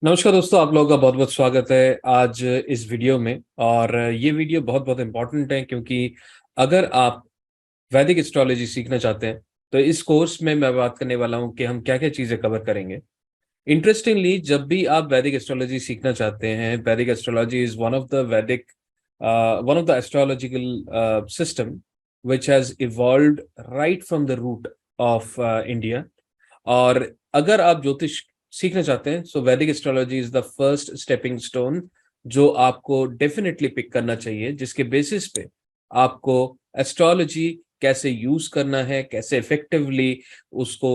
नमस्कार दोस्तों, आप लोगों का बहुत बहुत स्वागत है आज इस वीडियो में। और ये वीडियो बहुत बहुत इम्पोर्टेंट है क्योंकि अगर आप वैदिक एस्ट्रोलॉजी सीखना चाहते हैं तो इस कोर्स में मैं बात करने वाला हूं कि हम क्या क्या चीज़ें कवर करेंगे। इंटरेस्टिंगली, जब भी आप वैदिक एस्ट्रोलॉजी सीखना चाहते हैं, Vedic astrology is one of the astrological system which has evolved right from the root of India. और अगर आप ज्योतिष सीखना चाहते हैं so Vedic astrology is the first stepping stone जो आपको डेफिनेटली पिक करना चाहिए, जिसके बेसिस पे आपको एस्ट्रोलॉजी कैसे यूज करना है, कैसे इफेक्टिवली उसको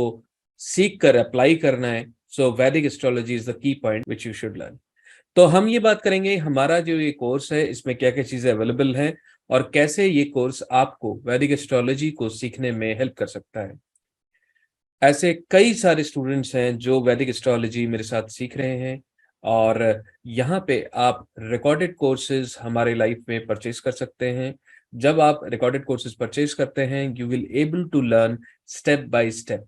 सीख कर अप्लाई करना है। सो Vedic astrology is the key point which you should learn. तो हम ये बात करेंगे हमारा जो ये कोर्स है इसमें क्या क्या चीजें अवेलेबल हैं और कैसे ये कोर्स आपको वैदिक एस्ट्रोलॉजी को सीखने में हेल्प कर सकता है। ऐसे कई सारे स्टूडेंट्स हैं जो वैदिक एस्ट्रोलॉजी मेरे साथ सीख रहे हैं और यहाँ पे आप रिकॉर्डेड कोर्सेज हमारे लाइफ में परचेज कर सकते हैं। जब आप रिकॉर्डेड कोर्सेज परचेज करते हैं you will able to learn step by step.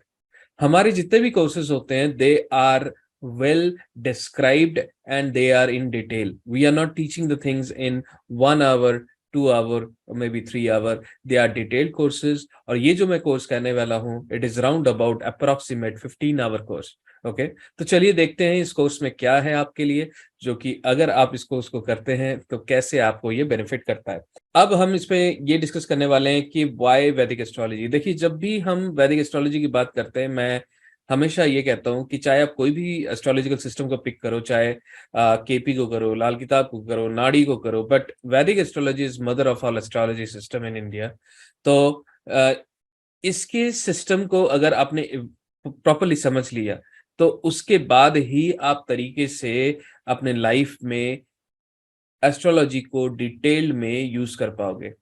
हमारे जितने भी कोर्सेज होते हैं they are well described and they are in detail. We are not teaching the things in 1 hour, 2 hour, may be 3 hour. They are detailed courses. और ये जो मैं course कहने वाला हूँ it is round about approximate 15 hour course. Okay, तो चलिए देखते हैं इस कोर्स में क्या है आपके लिए, जो कि अगर आप इस कोर्स को करते हैं तो कैसे आपको ये बेनिफिट करता है। अब हम इस पे ये डिस्कस करने वाले हैं कि व्हाई वैदिक एस्ट्रोलॉजी। देखिए, जब भी हम वैदिक एस्ट्रोलॉजी की बात करते हैं मैं हमेशा ये कहता हूँ कि चाहे आप कोई भी एस्ट्रोलॉजिकल सिस्टम को पिक करो, चाहे केपी को करो, लाल किताब को करो, नाड़ी को करो, बट वैदिक astrology is mother of all astrology system in India. तो अ, इसके सिस्टम को अगर आपने प्रॉपरली समझ लिया तो उसके बाद ही आप तरीके से अपने लाइफ में एस्ट्रोलॉजी को डिटेल में यूज कर पाओगे।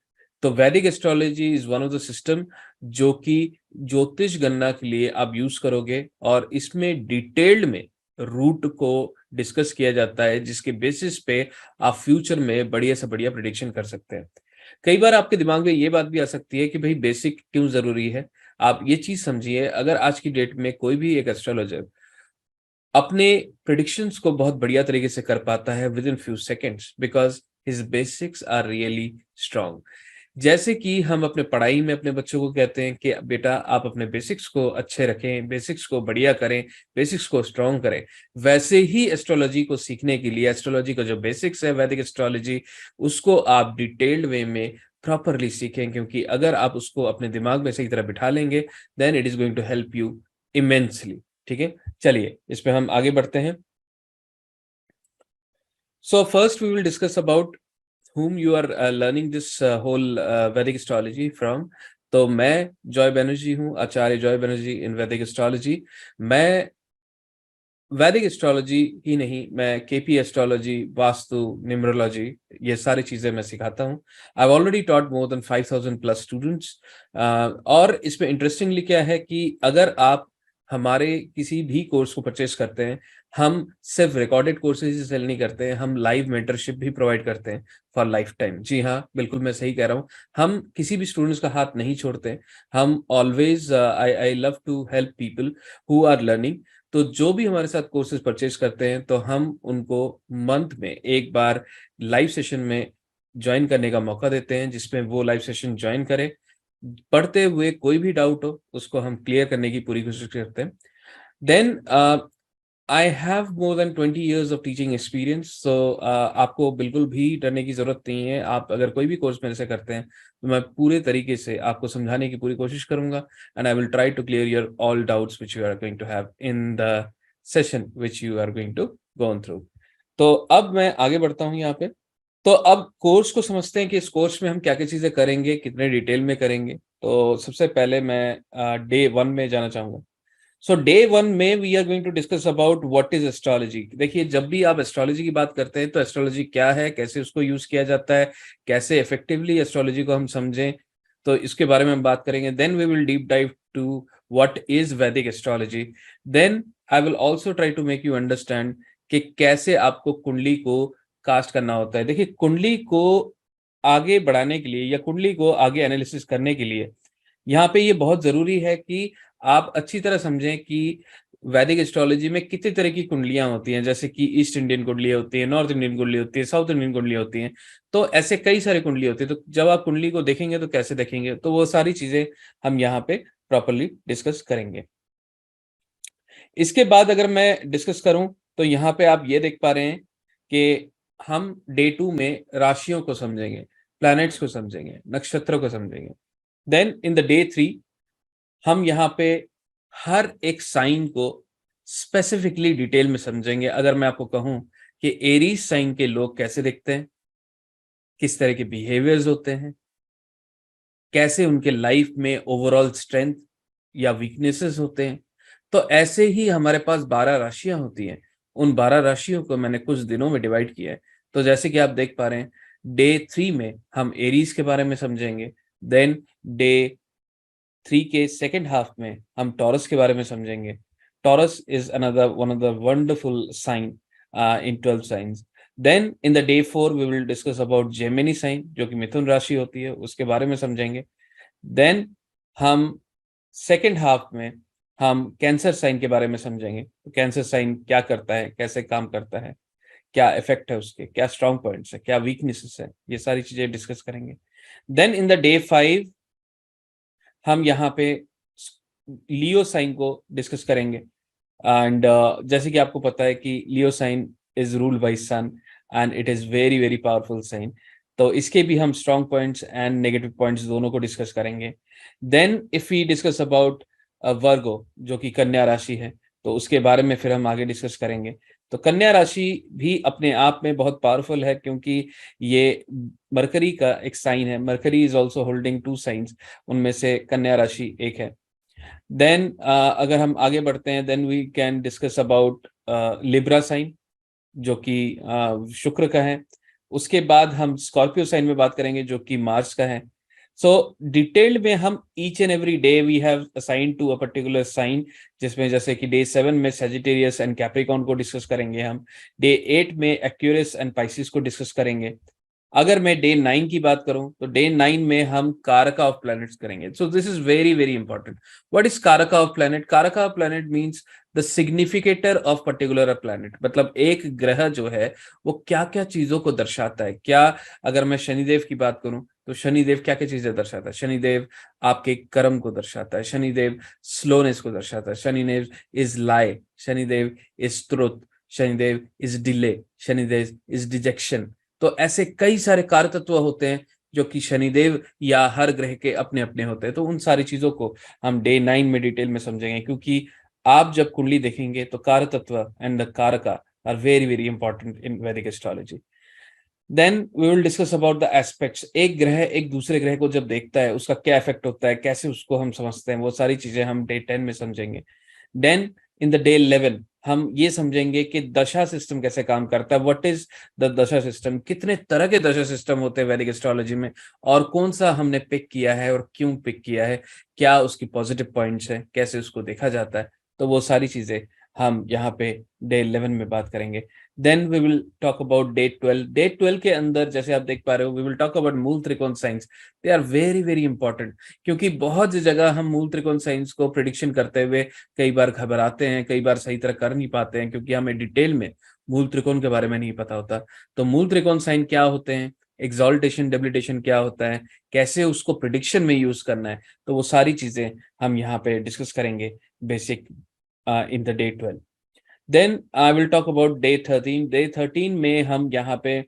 तो वैदिक astrology is one of the system जो कि ज्योतिष गणना के लिए आप यूज करोगे और इसमें डिटेल्ड में रूट को डिस्कस किया जाता है, जिसके बेसिस पे आप फ्यूचर में बढ़िया से बढ़िया प्रिडिक्शन कर सकते हैं। कई बार आपके दिमाग में ये बात भी आ सकती है कि भाई बेसिक क्यों जरूरी है। आप ये चीज समझिए, अगर आज की डेट में कोई भी एक एस्ट्रोलॉजर अपने प्रिडिक्शंस को बहुत बढ़िया तरीके से कर पाता है within few seconds because his basics are really strong. जैसे कि हम अपने पढ़ाई में अपने बच्चों को कहते हैं कि बेटा आप अपने बेसिक्स को अच्छे रखें, बेसिक्स को बढ़िया करें, बेसिक्स को स्ट्रांग करें, वैसे ही एस्ट्रोलॉजी को सीखने के लिए एस्ट्रोलॉजी का जो बेसिक्स है वैदिक एस्ट्रोलॉजी, उसको आप डिटेल्ड वे में प्रॉपरली सीखें, क्योंकि अगर आप उसको अपने दिमाग में सही तरह बिठा लेंगे then it is going to help you immensely. ठीक है, चलिए इस पे हम आगे बढ़ते हैं। So first we will discuss about whom you are learning this whole Vedic astrology from। तो मैं जॉय बनर्जी हूँ, आचार्य जॉय बनर्जी इन वैदिक एस्ट्रोलॉजी। मैं वैदिक एस्ट्रोलॉजी ही नहीं, मैं केपी एस्ट्रोलॉजी, वास्तु, न्यूमरोलॉजी, ये सारी चीजें मैं सिखाता हूँ। I have already taught more than 5000 plus students. और इसमें इंटरेस्टिंगली क्या है कि अगर आप हमारे किसी भी कोर्स को परचेस करते हैं, हम सिर्फ रिकॉर्डेड कोर्सेज ही सेल नहीं करते हैं, हम लाइव मेंटरशिप भी प्रोवाइड करते हैं फॉर लाइफ टाइम। जी हाँ, बिल्कुल मैं सही कह रहा हूँ। हम किसी भी स्टूडेंट्स का हाथ नहीं छोड़ते हैं। हम always I love to help people who are learning. तो जो भी हमारे साथ कोर्सेज परचेज करते हैं तो हम उनको मंथ में एक बार लाइव सेशन में ज्वाइन करने का मौका देते हैं, जिसमें वो लाइव सेशन ज्वाइन करें। पढ़ते हुए कोई भी डाउट हो उसको हम क्लियर करने की पूरी कोशिश करते हैं। Then I have more than 20 years of teaching experience. So आपको बिल्कुल भी डरने की जरूरत नहीं है। आप अगर कोई भी कोर्स मेरे से करते हैं तो मैं पूरे तरीके से आपको समझाने की पूरी कोशिश करूंगा and I will try to clear your all doubts which you are going to have in the session which you are going to go on through. तो अब मैं आगे बढ़ता हूँ यहाँ पे। तो अब कोर्स को समझते हैं कि इस कोर्स में हम क्या क्या चीजें करेंगे, कितने डिटेल में करेंगे। तो सबसे पहले मैं डे 1 में जाना चाहूंगा। सो डे 1 में we are going to discuss about what is astrology. देखिए, जब भी आप एस्ट्रोलॉजी की बात करते हैं तो एस्ट्रोलॉजी क्या है, कैसे उसको यूज किया जाता है, कैसे इफेक्टिवली एस्ट्रोलॉजी को हम समझें, तो इसके बारे में हम बात करेंगे। Then we will deep dive to what is Vedic astrology. Then I will also try to make you understand कि कैसे आपको कुंडली को कास्ट करना होता है। देखिए, कुंडली को आगे बढ़ाने के लिए या कुंडली को आगे एनालिसिस करने के लिए यहाँ पे ये बहुत जरूरी है कि आप अच्छी तरह समझें कि वैदिक एस्ट्रोलॉजी में कितनी तरह की कुंडलियां होती हैं, जैसे कि ईस्ट इंडियन कुंडली होती है, नॉर्थ इंडियन कुंडली होती है, साउथ इंडियन कुंडली होती है। तो ऐसे कई सारे कुंडली होती है। तो जब आप कुंडली को देखेंगे तो कैसे देखेंगे, तो वो सारी चीजें हम यहाँ पे प्रॉपरली डिस्कस करेंगे। इसके बाद अगर मैं डिस्कस करूं तो यहाँ पे आप ये देख पा रहे हैं कि हम डे 2 में राशियों को समझेंगे, प्लैनेट्स को समझेंगे, नक्षत्रों को समझेंगे। देन इन द डे 3 हम यहाँ पे हर एक साइन को स्पेसिफिकली डिटेल में समझेंगे। अगर मैं आपको कहूं कि एरीज साइन के लोग कैसे दिखते हैं, किस तरह के बिहेवियर्स होते हैं, कैसे उनके लाइफ में ओवरऑल स्ट्रेंथ या वीकनेसेस होते हैं, तो ऐसे ही हमारे पास 12 राशियां होती हैं। उन 12 राशियों को मैंने कुछ दिनों में डिवाइड किया है। तो जैसे कि आप देख पा रहे हैं, डे 3 में हम एरीज के बारे में समझेंगे। देन डे 3 के सेकेंड हाफ में हम टॉरस के बारे में समझेंगे। Taurus is another one of the wonderful sign in 12 signs. Then in the day 4 we will discuss about Gemini sign, जो कि मिथुन राशि होती है, उसके बारे में समझेंगे। देन हम सेकेंड हाफ में हम कैंसर साइन के बारे में समझेंगे। तो कैंसर साइन क्या करता है, कैसे काम करता है, क्या इफेक्ट है उसके, क्या स्ट्रॉन्ग पॉइंट्स है, क्या वीकनेसेस है, ये सारी चीजें डिस्कस करेंगे। देन इन द डे 5 हम यहाँ पे लियो साइन को डिस्कस करेंगे। एंड जैसे कि आपको पता है कि Leo sign is ruled by sun and it is very very powerful sign. तो इसके भी हम strong points and negative points दोनों को डिस्कस करेंगे। Then if we discuss about Virgo, जो कि कन्या राशि है, तो उसके बारे में फिर हम आगे डिस्कस करेंगे। तो कन्या राशि भी अपने आप में बहुत पावरफुल है, क्योंकि ये मरकरी का एक साइन है। Mercury is also holding 2 science, उनमें से कन्या राशि एक है। देन अगर हम आगे बढ़ते हैं, then we can discuss about Libra sign, जो कि शुक्र का है। उसके बाद हम स्कॉर्पियो साइन में बात करेंगे, जो कि मार्स का है। सो डिटेल्ड में हम each and every day we have assign to a particular sign, जिसमें जैसे कि डे 7 में सेजिटेरियस एंड कैप्रिकॉर्न को डिस्कस करेंगे हम। डे 8 में एक्यूरियस एंड पाइसिस को डिस्कस करेंगे। अगर मैं डे 9 की बात करूं तो डे 9 में हम कारका ऑफ प्लैनेट्स करेंगे। So this is very very important. What is कारका ऑफ प्लैनेट? कारका of planet means the significator of particular planet. मतलब एक ग्रह जो है वो क्या क्या चीजों को दर्शाता है। क्या, अगर मैं शनिदेव की बात करूं तो शनिदेव क्या क्या चीजें दर्शाता है? शनिदेव आपके कर्म को दर्शाता है, शनिदेव स्लोनेस को दर्शाता है, Shanidev is lie, Shanidev is truth, Shanidev is delay, Shanidev is detection. तो ऐसे कई सारे कार्य तत्व होते हैं जो कि शनिदेव या हर ग्रह के अपने अपने होते हैं। तो उन सारी चीजों को हम डे 9 में डिटेल में समझेंगे, क्योंकि आप जब कुंडली देखेंगे तो कार्य तत्व and the karaka are very very important in Vedic astrology. Then we will discuss about the aspects. एक ग्रह एक दूसरे ग्रह को जब देखता है उसका क्या इफेक्ट होता है, कैसे उसको हम समझते हैं, वो सारी चीजें हम डे 10 में समझेंगे। देन इन द डे 11 हम ये समझेंगे कि दशा सिस्टम कैसे काम करता है। व्हाट इज द दशा सिस्टम? कितने तरह के दशा सिस्टम होते हैं वैदिक एस्ट्रोलॉजी में, और कौन सा हमने पिक किया है और क्यों पिक किया है, क्या उसकी पॉजिटिव पॉइंट्स है, कैसे उसको देखा जाता है। तो वो सारी चीजें हम यहाँ पे डे 11 में बात करेंगे। Then we will talk about day 12। Day 12 के अंदर जैसे आप देख पा रहे हो, वी विल टॉक अबाउट मूल त्रिकोण signs. They are very very important, क्योंकि बहुत जगह हम मूल त्रिकोण साइंस को प्रिडिक्शन करते हुए कई बार घबराते हैं, कई बार सही तरह कर नहीं पाते हैं, क्योंकि हमें डिटेल में मूल त्रिकोण के बारे में नहीं पता होता। तो मूल त्रिकोण साइन क्या होते हैं, एक्सॉल्टेशन डेबिलिटेशन क्या होता है, कैसे उसको प्रिडिक्शन में यूज करना है, तो वो सारी चीजें हम यहाँ पे डिस्कस करेंगे basic in the day 12। Then I will talk about day 13। Day 13 में हम यहाँ पे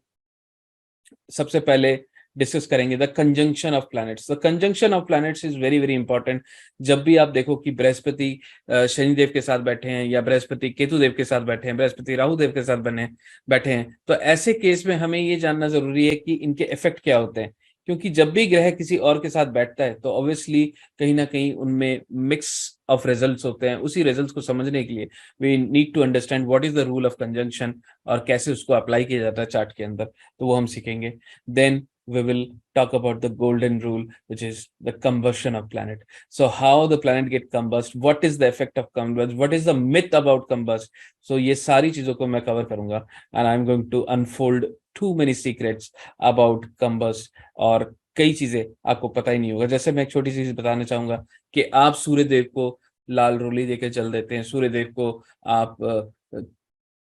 सबसे पहले डिस्कस करेंगे the conjunction of planets. The conjunction of planets is very very important. जब भी आप देखो कि बृहस्पति शनिदेव के साथ बैठे हैं, या बृहस्पति केतुदेव के साथ बैठे हैं, बृहस्पति राहुदेव के साथ बने बैठे हैं, तो ऐसे केस में हमें ये जानना जरूरी है कि इनके इफेक्ट क्या होते हैं। क्योंकि जब भी ग्रह किसी और के साथ बैठता है तो ऑब्वियसली कहीं ना कहीं उनमें मिक्स ऑफ रिजल्ट्स होते हैं। उसी रिजल्ट्स को समझने के लिए we need to understand what is the rule of conjunction, और कैसे उसको अप्लाई किया जाता है चार्ट के अंदर, तो वो हम सीखेंगे। Then we will talk about the golden rule, which is the combustion of planet. So how the planet get combust, what is the effect of combust, what is the myth about combust. So ये सारी चीजों को मैं cover करूंगा, and I'm going to unfold too many secrets about combust, और कई चीजें आपको पता ही नहीं होगा। जैसे मैं एक छोटी सी चीज बताना चाहूंगा कि आप सूर्य देव को लाल रोली देके जल देते हैं, सूर्यदेव को आप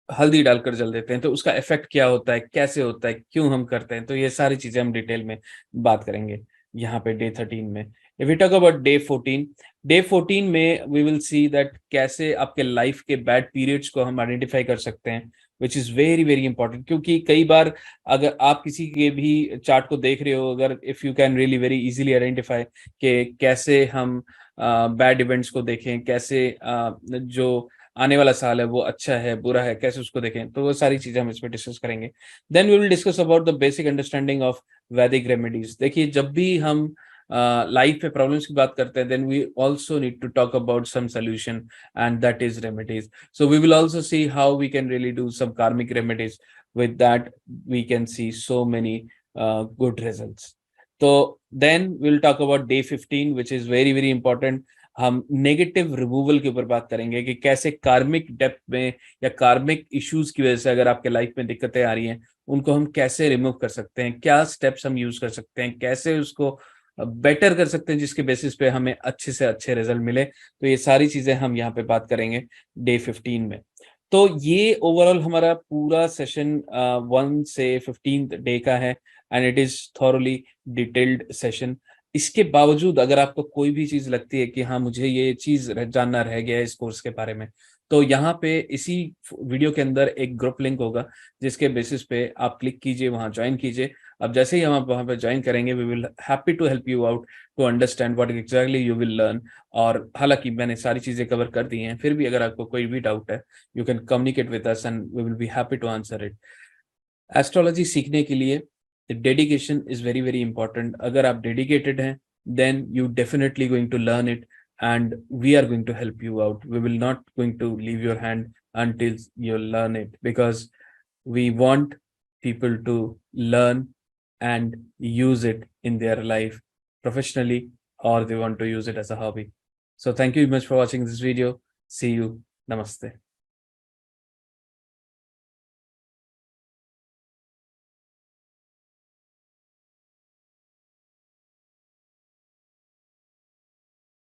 हल्दी डालकर जल देते हैं, तो उसका इफ़ेक्ट क्या होता है, कैसे होता है, क्यों हम करते हैं? तो ये सारी चीज़ें हम डिटेल में बात करेंगे यहाँ पे डे 13 में। If we talk about day 14 में वी विल सी दैट कैसे आपके लाइफ के बैड पीरियड्स को हम आइडेंटिफाई कर सकते हैं, which is very, very important, क्योंकि कई बार अगर आप किसी के भी चार्ट को देख रहे हो, अगर if you can really very easily identify कि कैसे हम बैड इवेंट्स को देखें, कैसे जो आने वाला साल है वो अच्छा है, बुरा है, कैसे उसको देखें, तो वो सारी चीज़ें हम इसमें डिस्कस करेंगे। Then we will discuss about the basic understanding of Vedic remedies. देखिए, जब भी हम लाइफ में प्रॉब्लम्स की बात करते हैं, then we also need to talk about some solution, and that is remedies. So we will also see how we can really do some karmic remedies, with that we can see so many good results. तो then we will talk about day 15, which is very, very important. हम negative removal के ऊपर बात करेंगे कि कैसे कार्मिक depth में या कार्मिक इश्यूज की वजह से अगर आपके लाइफ में दिक्कतें आ रही हैं, उनको हम कैसे रिमूव कर सकते हैं, क्या स्टेप्स हम यूज कर सकते हैं, कैसे उसको बेटर कर सकते हैं जिसके बेसिस पे हमें अच्छे से अच्छे रिजल्ट मिले। तो ये सारी चीजें हम यहाँ पे बात करेंगे डे 15 में। तो ये ओवरऑल हमारा पूरा सेशन 1 से 15 डे का है, and it is thoroughly detailed session. इसके बावजूद अगर आपको कोई भी चीज़ लगती है कि हाँ, मुझे ये चीज़ जानना रह गया है इस कोर्स के बारे में, तो यहाँ पे इसी वीडियो के अंदर एक ग्रुप लिंक होगा, जिसके बेसिस पे आप क्लिक कीजिए, वहाँ ज्वाइन कीजिए। अब जैसे ही हम आप वहाँ पे ज्वाइन करेंगे, we will happy to help you out to understand what exactly you will learn. और हालांकि मैंने सारी चीज़ें कवर कर दी हैं, फिर भी अगर आपको कोई भी डाउट है, you can communicate with us and we will be happy to answer it. Astrology सीखने के लिए dedication is very, very important. अगर आप डेडिकेटेड हैं, then you definitely going to learn it, and we are going to help you out. We will not going to leave your hand until you learn it, because we want people to learn and use it in their life professionally, or they want to use it as a hobby. So thank you very much for watching this video. See you. Namaste.